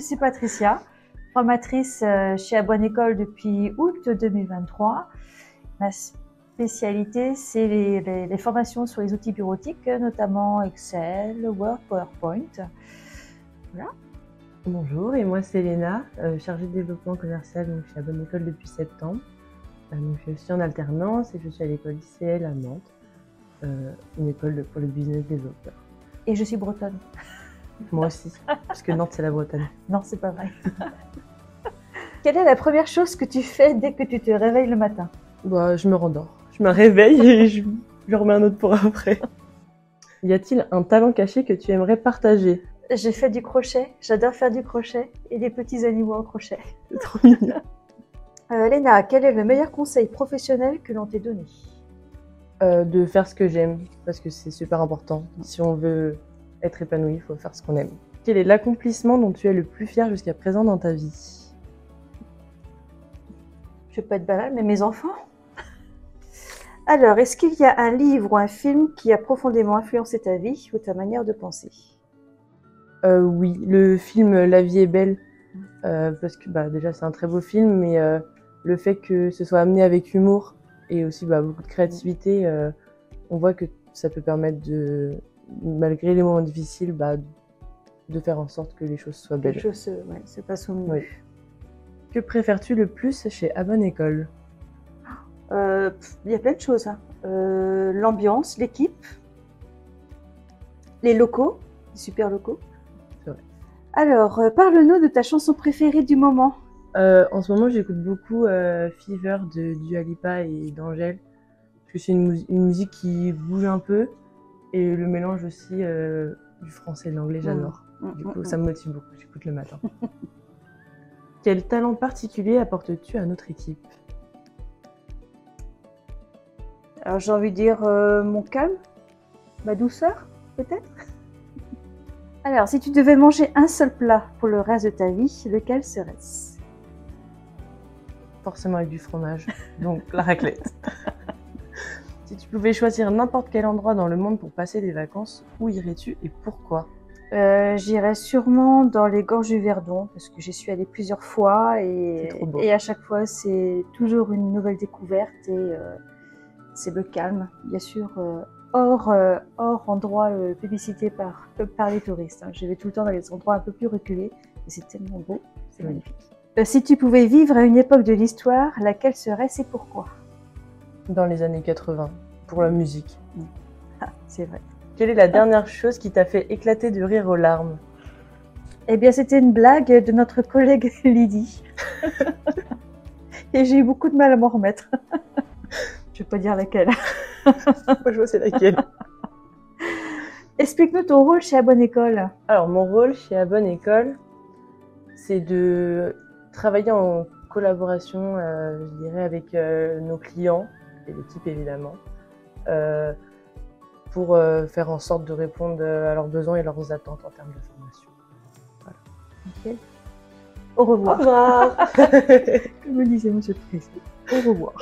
suis Patricia, formatrice chez À Bonne École depuis août 2023. Ma spécialité, c'est les formations sur les outils bureautiques, notamment Excel, Word, PowerPoint. Voilà. Bonjour, et moi c'est Léna, chargée de développement commercial donc, chez À Bonne École depuis septembre. Donc, je suis aussi en alternance et je suis à l'école ICL à Nantes, une école pour le business développeur. Et je suis bretonne. Moi aussi, parce que Nantes c'est la Bretagne. Non, c'est pas vrai. Quelle est la première chose que tu fais dès que tu te réveilles le matin? Bah, je me rendors. Je me réveille et je remets un autre pour après. Y a-t-il un talent caché que tu aimerais partager? J'ai fait du crochet, j'adore faire du crochet et des petits animaux au crochet. C'est trop mignon. Léna, quel est le meilleur conseil professionnel que l'on t'ait donné? De faire ce que j'aime, parce que c'est super important. Si on veut être épanoui, il faut faire ce qu'on aime. Quel est l'accomplissement dont tu es le plus fier jusqu'à présent dans ta vie? Je vais pas être banale, mais mes enfants. Alors, est-ce qu'il y a un livre ou un film qui a profondément influencé ta vie ou ta manière de penser? Oui, le film La vie est belle, parce que déjà c'est un très beau film, mais le fait que ce soit amené avec humour et aussi beaucoup de créativité, on voit que ça peut permettre de, malgré les moments difficiles, de faire en sorte que les choses soient belles. Les choses se passent au mieux. Oui. Que préfères-tu le plus chez À Bonne École? Il y a plein de choses. L'ambiance, l'équipe, les locaux, les super locaux. C'est vrai. Alors, parle-nous de ta chanson préférée du moment. En ce moment, j'écoute beaucoup Fever de Dua Lipa et d'Angèle, parce que c'est une musique qui bouge un peu, et le mélange aussi du français et de l'anglais, j'adore. Du coup, ça me motive beaucoup, j'écoute le matin. Quel talent particulier apportes-tu à notre équipe? Alors, j'ai envie de dire mon calme, ma douceur, peut-être. Alors, si tu devais manger un seul plat pour le reste de ta vie, lequel serait-ce? Forcément avec du fromage, donc la raclette. Si tu pouvais choisir n'importe quel endroit dans le monde pour passer des vacances, où irais-tu et pourquoi? J'irais sûrement dans les gorges du Verdon, parce que j'y suis allée plusieurs fois et à chaque fois, c'est toujours une nouvelle découverte et c'est le calme, bien sûr, hors endroit publicité par les touristes. Je vais tout le temps dans les endroits un peu plus reculés et c'est tellement beau, c'est magnifique. Si tu pouvais vivre à une époque de l'histoire, laquelle serait-ce et pourquoi? Dans les années 80, pour la musique. Ah, c'est vrai. Quelle est la dernière chose qui t'a fait éclater de rire aux larmes? Eh bien, c'était une blague de notre collègue Lydie. Et j'ai eu beaucoup de mal à m'en remettre. Je ne vais pas dire laquelle. Moi, je vois c'est laquelle. Explique-nous ton rôle chez À Bonne École. Alors, mon rôle chez À Bonne École, c'est de travailler en collaboration, je dirais, avec nos clients et l'équipe évidemment, pour faire en sorte de répondre à leurs besoins et leurs attentes en termes de formation. Voilà. Okay. Au revoir. Au revoir. Comme me disait Monsieur le Président. Au revoir.